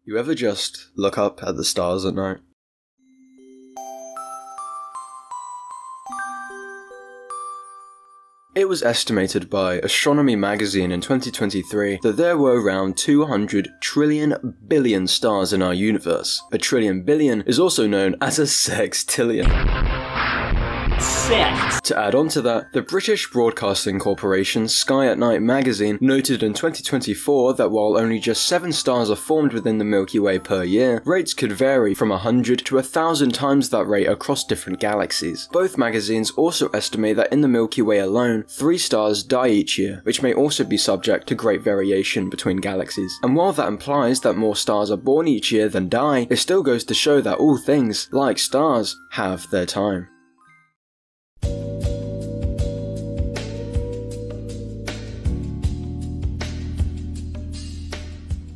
You ever just look up at the stars at night? It was estimated by Astronomy magazine in 2023 that there were around 200 trillion billion stars in our universe. A trillion billion is also known as a sextillion. To add on to that, the British Broadcasting Corporation's Sky at Night magazine noted in 2024 that while only just 7 stars are formed within the Milky Way per year, rates could vary from 100 to 1,000 times that rate across different galaxies. Both magazines also estimate that in the Milky Way alone, 3 stars die each year, which may also be subject to great variation between galaxies. And while that implies that more stars are born each year than die, it still goes to show that all things, like stars, have their time.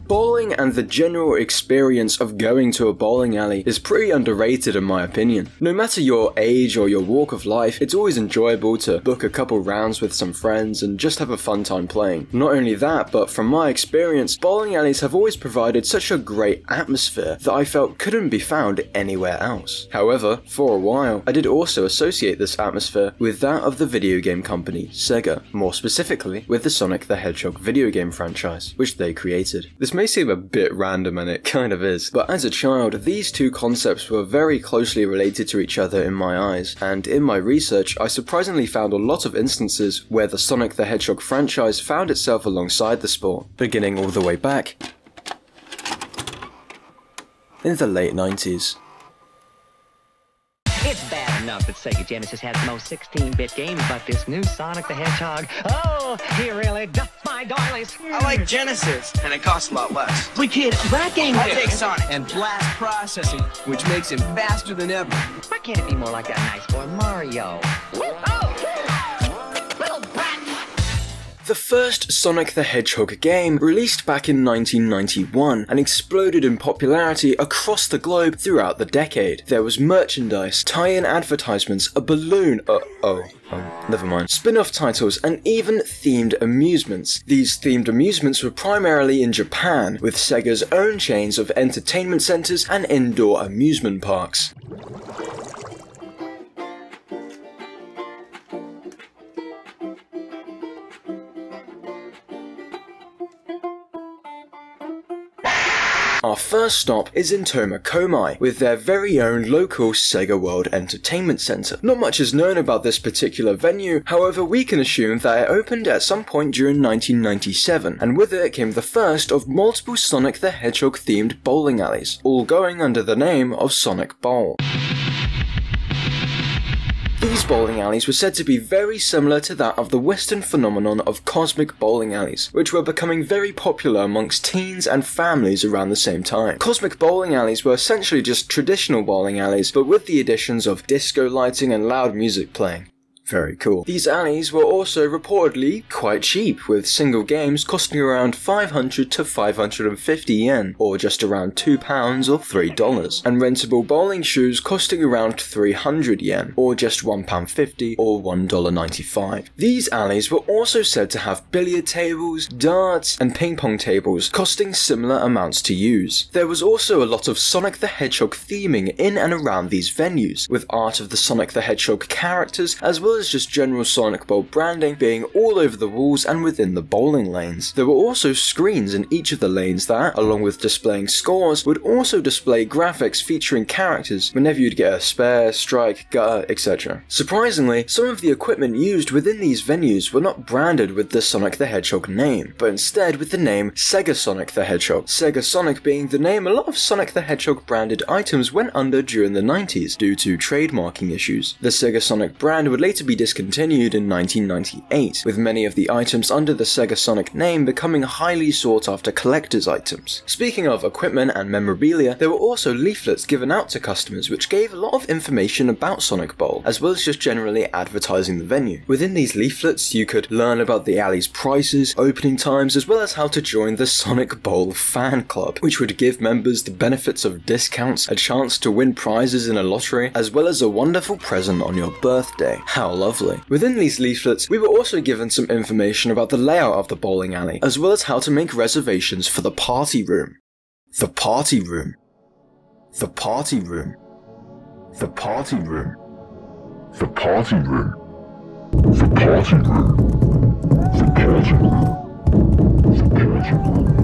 Bowling and the general experience of going to a bowling alley is pretty underrated in my opinion. No matter your age or your walk of life, it's always enjoyable to book a couple rounds with some friends and just have a fun time playing. Not only that, but from my experience, bowling alleys have always provided such a great atmosphere that I felt couldn't be found anywhere else. However, for a while, I did also associate this atmosphere with that of the video game company Sega, more specifically with the Sonic the Hedgehog video game franchise, which they created. This may seem a bit random, and it kind of is, but as a child, these two concepts were very closely related to each other in my eyes, and in my research, I surprisingly found a lot of instances where the Sonic the Hedgehog franchise found itself alongside the sport, beginning all the way back in the late 90s. It's bad enough that Sega Genesis has the most 16-bit games, but this new Sonic the Hedgehog, oh, he really duffed my doilies. I like Genesis, and it costs a lot less. We kid, that game I'll take Sonic. And blast processing, which makes him faster than ever. Why can't it be more like that nice boy Mario? The first Sonic the Hedgehog game released back in 1991 and exploded in popularity across the globe throughout the decade. There was merchandise, tie-in advertisements, a balloon, never mind, spin-off titles, and even themed amusements. These themed amusements were primarily in Japan, with Sega's own chains of entertainment centers and indoor amusement parks. Our first stop is in Tomakomai, with their very own local Sega World Entertainment Center. Not much is known about this particular venue, however we can assume that it opened at some point during 1997, and with it came the first of multiple Sonic the Hedgehog themed bowling alleys, all going under the name of Sonic Bowl. These bowling alleys were said to be very similar to that of the Western phenomenon of cosmic bowling alleys, which were becoming very popular amongst teens and families around the same time. Cosmic bowling alleys were essentially just traditional bowling alleys, but with the additions of disco lighting and loud music playing. Very cool. These alleys were also reportedly quite cheap, with single games costing around 500 to 550 yen, or just around £2 or $3, and rentable bowling shoes costing around 300 yen, or just £1.50 or $1.95. These alleys were also said to have billiard tables, darts, and ping pong tables, costing similar amounts to use. There was also a lot of Sonic the Hedgehog theming in and around these venues, with art of the Sonic the Hedgehog characters, as well as just general Sonic Bowl branding being all over the walls and within the bowling lanes. There were also screens in each of the lanes that, along with displaying scores, would also display graphics featuring characters whenever you'd get a spare, strike, gutter, etc. Surprisingly, some of the equipment used within these venues were not branded with the Sonic the Hedgehog name, but instead with the name Sega Sonic the Hedgehog. Sega Sonic being the name a lot of Sonic the Hedgehog branded items went under during the 90s due to trademarking issues. The Sega Sonic brand would later be discontinued in 1998, with many of the items under the Sega Sonic name becoming highly sought after collector's items. Speaking of equipment and memorabilia, there were also leaflets given out to customers which gave a lot of information about Sonic Bowl, as well as just generally advertising the venue. Within these leaflets, you could learn about the alley's prices, opening times, as well as how to join the Sonic Bowl fan club, which would give members the benefits of discounts, a chance to win prizes in a lottery, as well as a wonderful present on your birthday. How lovely. Within these leaflets, we were also given some information about the layout of the bowling alley, as well as how to make reservations for the party room. The party room. The party room. The party room. The party room. The party room. The party room. The party room.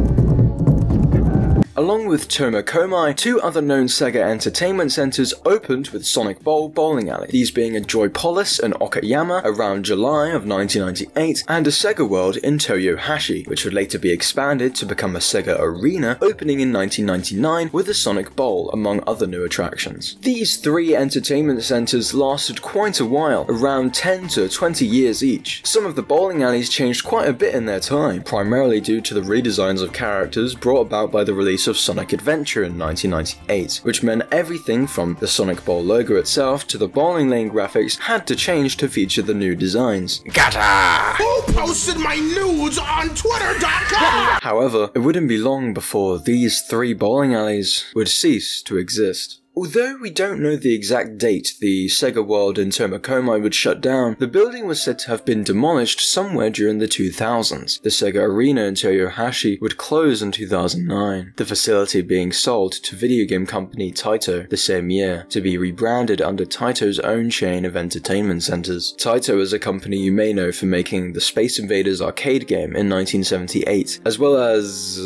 Along with Tomokomai, two other known Sega entertainment centers opened with Sonic Bowl bowling alley, these being a Joypolis in Okayama around July of 1998 and a Sega World in Toyohashi, which would later be expanded to become a Sega Arena, opening in 1999 with a Sonic Bowl among other new attractions. These three entertainment centers lasted quite a while, around 10 to 20 years each. Some of the bowling alleys changed quite a bit in their time, primarily due to the redesigns of characters brought about by the release of Sonic Adventure in 1998, which meant everything from the Sonic Bowl logo itself to the bowling lane graphics had to change to feature the new designs. Gata! Who posted my nudes on Twitter.com? However, it wouldn't be long before these three bowling alleys would cease to exist. Although we don't know the exact date the Sega World in Tomokomai would shut down, the building was said to have been demolished somewhere during the 2000s. The Sega Arena in Toyohashi would close in 2009, the facility being sold to video game company Taito the same year, to be rebranded under Taito's own chain of entertainment centers. Taito is a company you may know for making the Space Invaders arcade game in 1978, as well as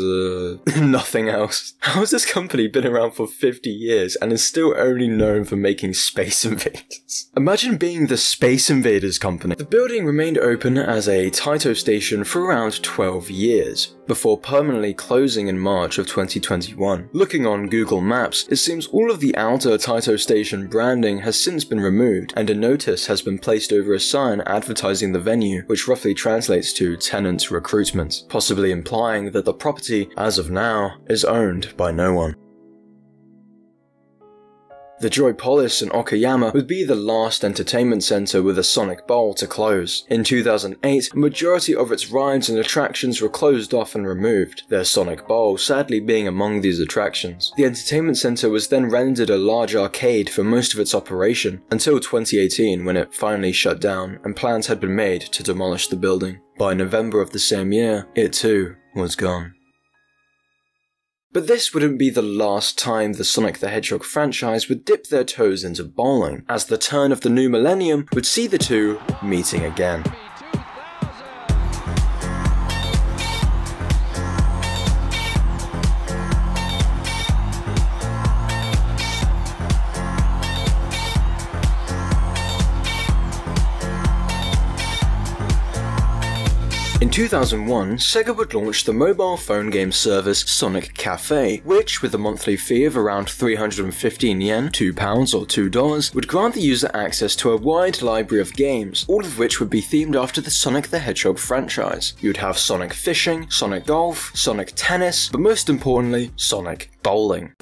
nothing else. How has this company been around for 50 years and is still only known for making Space Invaders? Imagine being the Space Invaders company. The building remained open as a Taito station for around 12 years, before permanently closing in March of 2021. Looking on Google Maps, it seems all of the outer Taito station branding has since been removed, and a notice has been placed over a sign advertising the venue, which roughly translates to tenant recruitment, possibly implying that the property, as of now, is owned by no one. The Joypolis in Okayama would be the last entertainment center with a Sonic Bowl to close. In 2008, a majority of its rides and attractions were closed off and removed, their Sonic Bowl sadly being among these attractions. The entertainment center was then rendered a large arcade for most of its operation, until 2018 when it finally shut down and plans had been made to demolish the building. By November of the same year, it too was gone. But this wouldn't be the last time the Sonic the Hedgehog franchise would dip their toes into bowling, as the turn of the new millennium would see the two meeting again. In 2001, Sega would launch the mobile phone game service Sonic Cafe, which, with a monthly fee of around 315 yen, £2 or $2, would grant the user access to a wide library of games, all of which would be themed after the Sonic the Hedgehog franchise. You would have Sonic Fishing, Sonic Golf, Sonic Tennis, but most importantly, Sonic Bowling.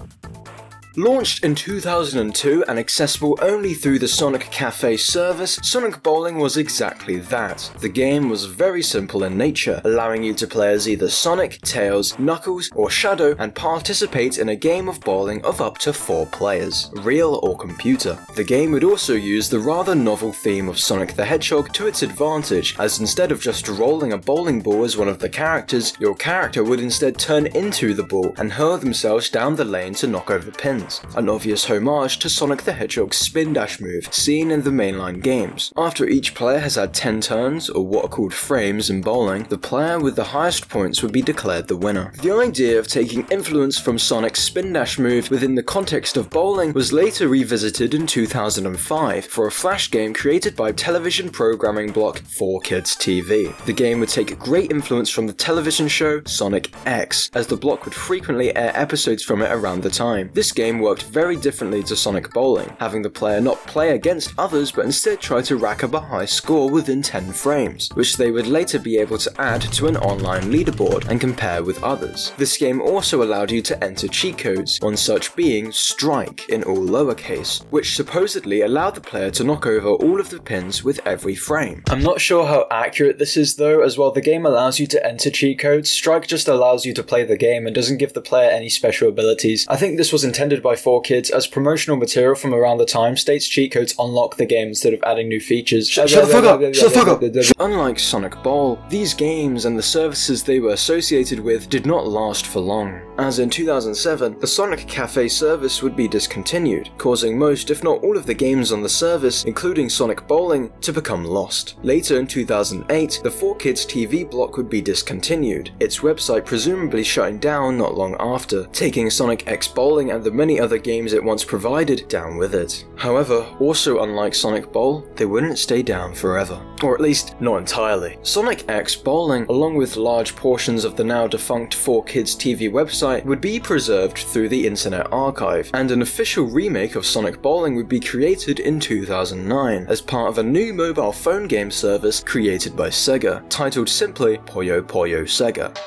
Launched in 2002 and accessible only through the Sonic Cafe service, Sonic Bowling was exactly that. The game was very simple in nature, allowing you to play as either Sonic, Tails, Knuckles, or Shadow and participate in a game of bowling of up to 4 players, real or computer. The game would also use the rather novel theme of Sonic the Hedgehog to its advantage, as instead of just rolling a bowling ball as one of the characters, your character would instead turn into the ball and hurl themselves down the lane to knock over pins. An obvious homage to Sonic the Hedgehog's spin dash move seen in the mainline games. After each player has had 10 turns, or what are called frames in bowling, the player with the highest points would be declared the winner. The idea of taking influence from Sonic's spin dash move within the context of bowling was later revisited in 2005 for a flash game created by television programming block 4Kids TV. The game would take great influence from the television show Sonic X, as the block would frequently air episodes from it around the time. This game worked very differently to Sonic Bowling, having the player not play against others but instead try to rack up a high score within 10 frames, which they would later be able to add to an online leaderboard and compare with others. This game also allowed you to enter cheat codes, one such being Strike in all lowercase, which supposedly allowed the player to knock over all of the pins with every frame. I'm not sure how accurate this is though, as while the game allows you to enter cheat codes, Strike just allows you to play the game and doesn't give the player any special abilities. I think this was intended included by 4Kids as promotional material from around the time states cheat codes unlock the game instead of adding new features. Shut the fuck up! Shut the fuck up! Unlike Sonic Bowl, these games and the services they were associated with did not last for long, as in 2007, the Sonic Cafe service would be discontinued, causing most, if not all of the games on the service, including Sonic Bowling, to become lost. Later in 2008, the 4Kids TV block would be discontinued, its website presumably shutting down not long after, taking Sonic X Bowling and the many other games it once provided down with it. However, also unlike Sonic Bowl, they wouldn't stay down forever. Or at least, not entirely. Sonic X Bowling, along with large portions of the now defunct 4Kids TV website, would be preserved through the Internet Archive, and an official remake of Sonic Bowling would be created in 2009 as part of a new mobile phone game service created by Sega, titled simply Puyo Puyo Sega.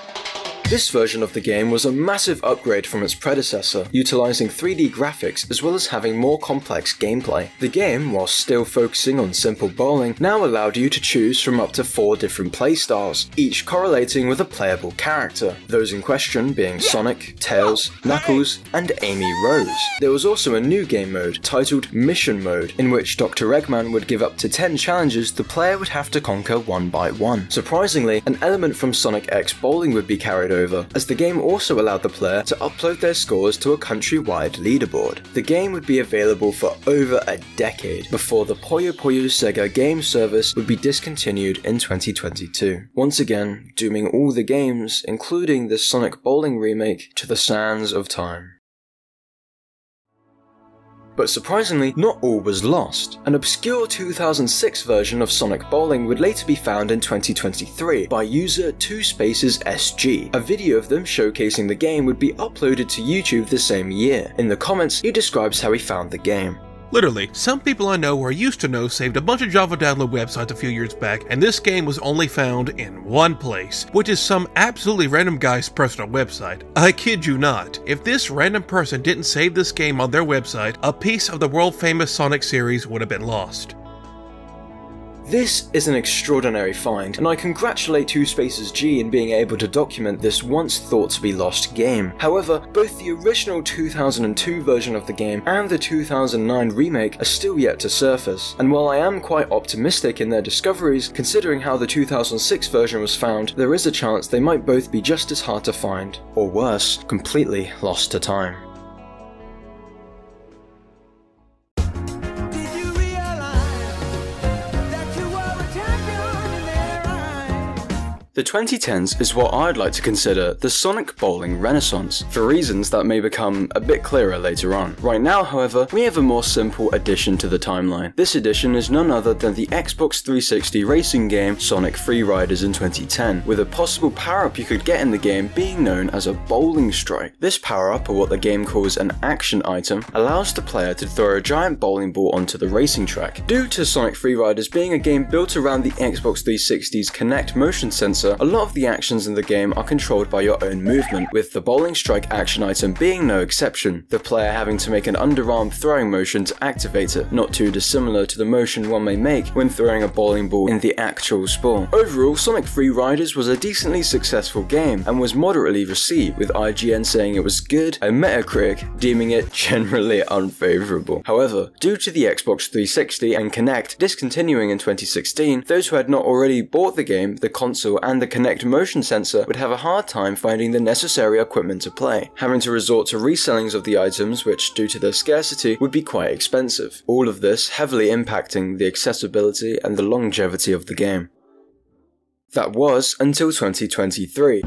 This version of the game was a massive upgrade from its predecessor, utilizing 3D graphics as well as having more complex gameplay. The game, while still focusing on simple bowling, now allowed you to choose from up to 4 different playstyles, each correlating with a playable character, those in question being Sonic, Tails, Knuckles, and Amy Rose. There was also a new game mode, titled Mission Mode, in which Dr. Eggman would give up to 10 challenges the player would have to conquer one by one. Surprisingly, an element from Sonic X Bowling would be carried over, as the game also allowed the player to upload their scores to a countrywide leaderboard. The game would be available for over a decade before the Puyo Puyo Sega game service would be discontinued in 2022, once again dooming all the games, including the Sonic Bowling remake, to the sands of time. But surprisingly, not all was lost. An obscure 2006 version of Sonic Bowling would later be found in 2023 by user TwoSpacesSG. A video of them showcasing the game would be uploaded to YouTube the same year. In the comments, he describes how he found the game. Literally, some people I know or used to know saved a bunch of Java download websites a few years back, and this game was only found in one place, which is some absolutely random guy's personal website. I kid you not. If this random person didn't save this game on their website, a piece of the world-famous Sonic series would have been lost. This is an extraordinary find, and I congratulate TwoSpacesSG in being able to document this once thought to be lost game. However, both the original 2002 version of the game and the 2009 remake are still yet to surface, and while I am quite optimistic in their discoveries, considering how the 2006 version was found, there is a chance they might both be just as hard to find, or worse, completely lost to time. The 2010s is what I'd like to consider the Sonic Bowling Renaissance, for reasons that may become a bit clearer later on. Right now, however, we have a more simple addition to the timeline. This addition is none other than the Xbox 360 racing game Sonic Free Riders in 2010, with a possible power-up you could get in the game being known as a bowling strike. This power-up, or what the game calls an action item, allows the player to throw a giant bowling ball onto the racing track. Due to Sonic Free Riders being a game built around the Xbox 360's Kinect motion sensor, a lot of the actions in the game are controlled by your own movement, with the bowling strike action item being no exception, the player having to make an underarm throwing motion to activate it, not too dissimilar to the motion one may make when throwing a bowling ball in the actual sport. Overall, Sonic Free Riders was a decently successful game and was moderately received, with IGN saying it was good and Metacritic deeming it generally unfavourable. However, due to the Xbox 360 and Kinect discontinuing in 2016, those who had not already bought the game, the console, and the Kinect motion sensor would have a hard time finding the necessary equipment to play, having to resort to resellings of the items which, due to their scarcity, would be quite expensive. All of this heavily impacting the accessibility and the longevity of the game. That was until 2023.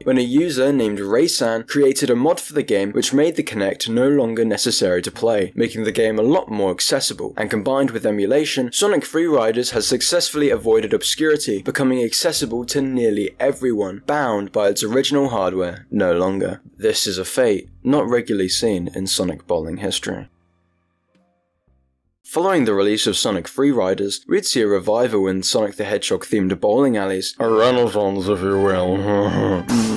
When a user named Rei-San created a mod for the game which made the Kinect no longer necessary to play, making the game a lot more accessible, and combined with emulation, Sonic Free Riders has successfully avoided obscurity, becoming accessible to nearly everyone, bound by its original hardware no longer. This is a fate not regularly seen in Sonic Bowling history. Following the release of Sonic Freeriders, we'd see a revival in Sonic the Hedgehog themed bowling alleys. A renaissance, if you will.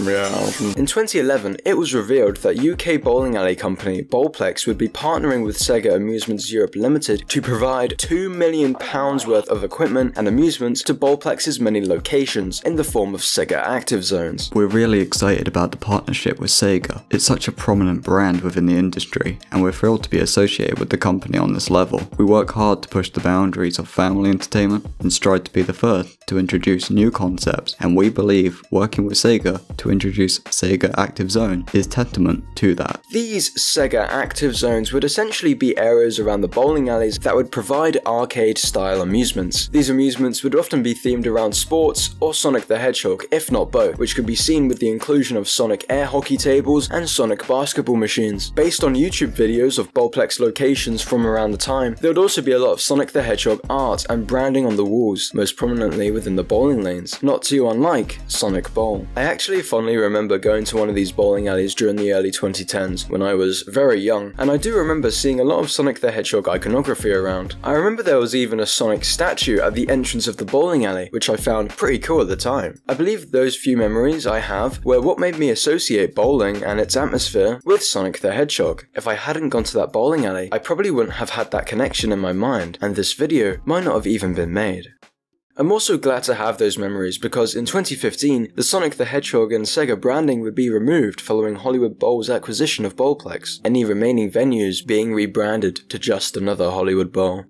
Yeah. In 2011, it was revealed that UK bowling alley company Bowlplex would be partnering with Sega Amusements Europe Limited to provide £2 million worth of equipment and amusements to Bowlplex's many locations in the form of Sega Active Zones. We're really excited about the partnership with Sega. It's such a prominent brand within the industry, and we're thrilled to be associated with the company on this level. We work hard to push the boundaries of family entertainment and strive to be the first to introduce new concepts, and we believe working with Sega to introduce Sega Active Zone is testament to that. These Sega Active Zones would essentially be areas around the bowling alleys that would provide arcade-style amusements. These amusements would often be themed around sports or Sonic the Hedgehog, if not both, which could be seen with the inclusion of Sonic air hockey tables and Sonic basketball machines. Based on YouTube videos of Bowlplex locations from around the time, there would also be a lot of Sonic the Hedgehog art and branding on the walls, most prominently within the bowling lanes, not too unlike Sonic Bowl. I actually fondly remember going to one of these bowling alleys during the early 2010s when I was very young, and I do remember seeing a lot of Sonic the Hedgehog iconography around. I remember there was even a Sonic statue at the entrance of the bowling alley, which I found pretty cool at the time. I believe those few memories I have were what made me associate bowling and its atmosphere with Sonic the Hedgehog. If I hadn't gone to that bowling alley, I probably wouldn't have had that connection in my mind, and this video might not have even been made. I'm also glad to have those memories because in 2015, the Sonic the Hedgehog and Sega branding would be removed following Hollywood Bowl's acquisition of Bowlplex, any remaining venues being rebranded to just another Hollywood Bowl.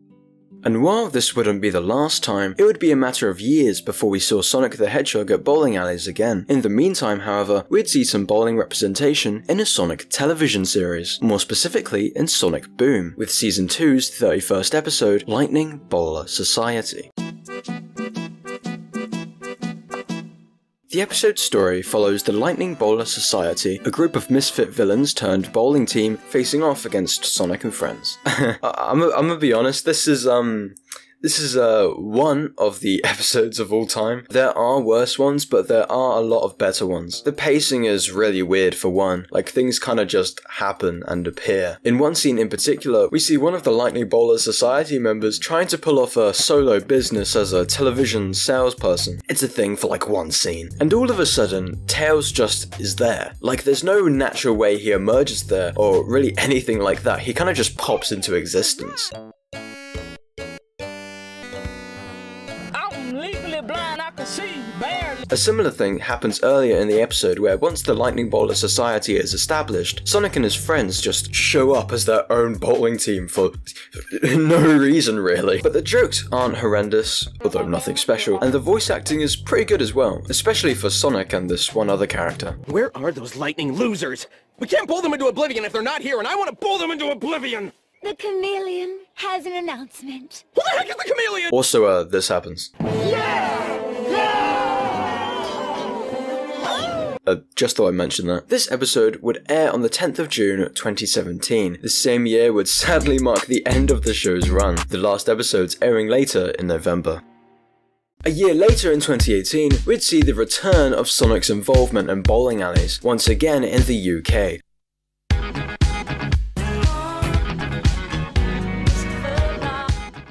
And while this wouldn't be the last time, it would be a matter of years before we saw Sonic the Hedgehog at bowling alleys again. In the meantime, however, we'd see some bowling representation in a Sonic television series, more specifically in Sonic Boom, with Season 2's 31st episode, Lightning Bowler Society. The episode's story follows the Lightning Bowler Society, a group of misfit villains turned bowling team facing off against Sonic and friends. I'm gonna be honest, this is one of the episodes of all time. There are worse ones, but there are a lot of better ones. The pacing is really weird for one, like things kinda just happen and appear. In one scene in particular, we see one of the Lightning Bowler Society members trying to pull off a solo business as a television salesperson. It's a thing for like one scene. And all of a sudden, Tails just is there. Like there's no natural way he emerges there, or really anything like that. He kinda just pops into existence. A similar thing happens earlier in the episode where once the Lightning Bowler Society is established, Sonic and his friends just show up as their own bowling team for no reason really. But the jokes aren't horrendous, although nothing special, and the voice acting is pretty good as well, especially for Sonic and this one other character. Where are those lightning losers? We can't bowl them into oblivion if they're not here, and I want to bowl them into oblivion! The chameleon has an announcement. Who the heck is the chameleon? Also, this happens. Just thought I'd mention that. This episode would air on the 10th of June 2017. The same year would sadly mark the end of the show's run, the last episodes airing later in November. A year later in 2018, we'd see the return of Sonic's involvement in bowling alleys, once again in the UK.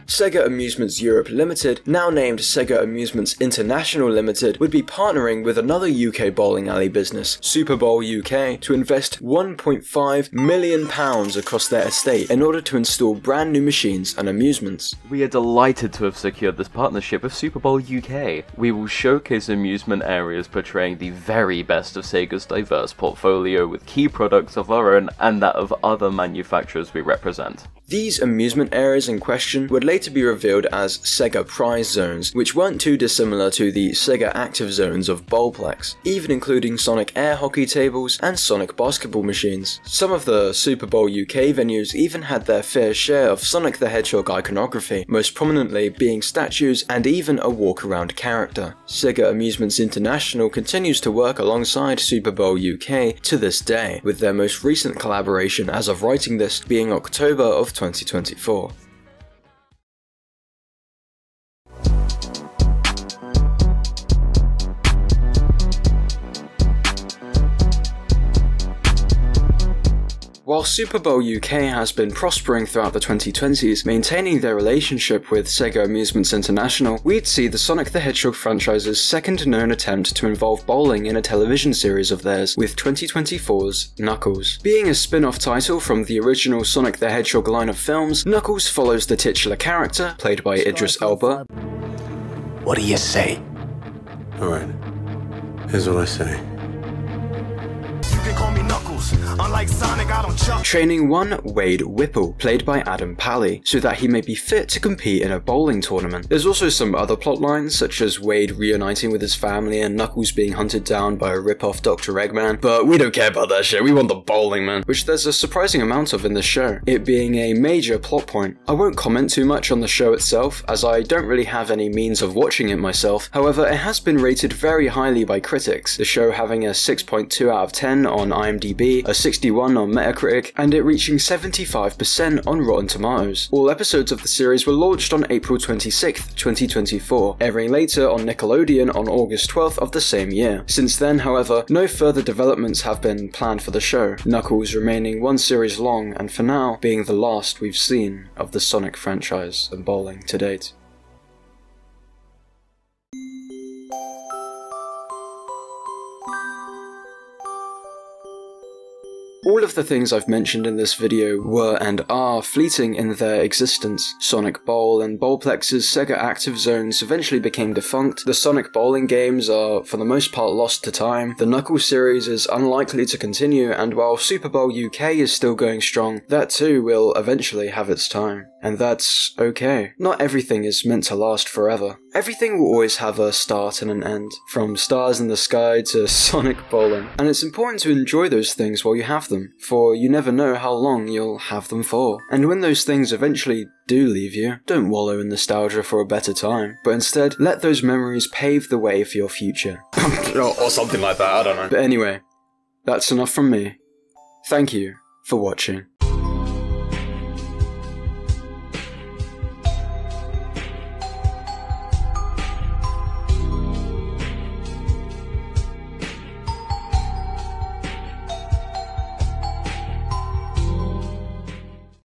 Sega Amusements Europe Limited, now named Sega Amusements International Limited, would be partnering with another UK bowling alley business, Super Bowl UK, to invest £1.5 million across their estate in order to install brand new machines and amusements. We are delighted to have secured this partnership with Super Bowl UK. We will showcase amusement areas portraying the very best of Sega's diverse portfolio with key products of our own and that of other manufacturers we represent. These amusement areas in question would later be revealed as Sega Prize Zones, which weren't too dissimilar to the Sega Active Zones of Bowlplex, even including Sonic air hockey tables and Sonic basketball machines. Some of the Super Bowl UK venues even had their fair share of Sonic the Hedgehog iconography, most prominently being statues and even a walk-around character. Sega Amusements International continues to work alongside Super Bowl UK to this day, with their most recent collaboration as of writing this being October of 2024. While Super Bowl UK has been prospering throughout the 2020s, maintaining their relationship with Sega Amusements International, we'd see the Sonic the Hedgehog franchise's second known attempt to involve bowling in a television series of theirs, with 2024's Knuckles. Being a spin-off title from the original Sonic the Hedgehog line of films, Knuckles follows the titular character, played by Idris Elba. What do you say? Alright, here's what I say. Unlike Sonic, I don't chuck. Training one Wade Whipple, played by Adam Pally, so that he may be fit to compete in a bowling tournament. There's also some other plot lines, such as Wade reuniting with his family and Knuckles being hunted down by a rip-off Dr. Eggman, but we don't care about that shit, we want the bowling, man. Which there's a surprising amount of in this show, it being a major plot point. I won't comment too much on the show itself, as I don't really have any means of watching it myself. However, it has been rated very highly by critics, the show having a 6.2 out of 10 on IMDb, a 61 on Metacritic, and it reaching 75% on Rotten Tomatoes. All episodes of the series were launched on April 26th, 2024, airing later on Nickelodeon on August 12th of the same year. Since then, however, no further developments have been planned for the show, Knuckles remaining one series long and for now being the last we've seen of the Sonic franchise and bowling to date. All of the things I've mentioned in this video were and are fleeting in their existence. Sonic Bowl and Bowplex's Sega Active Zones eventually became defunct, the Sonic bowling games are for the most part lost to time, the Knuckles series is unlikely to continue, and while Super Bowl UK is still going strong, that too will eventually have its time. And that's okay. Not everything is meant to last forever. Everything will always have a start and an end, from stars in the sky to Sonic bowling. And it's important to enjoy those things while you have them, for you never know how long you'll have them for. And when those things eventually do leave you, don't wallow in nostalgia for a better time, but instead let those memories pave the way for your future. Or something like that, I don't know. But anyway, that's enough from me. Thank you for watching.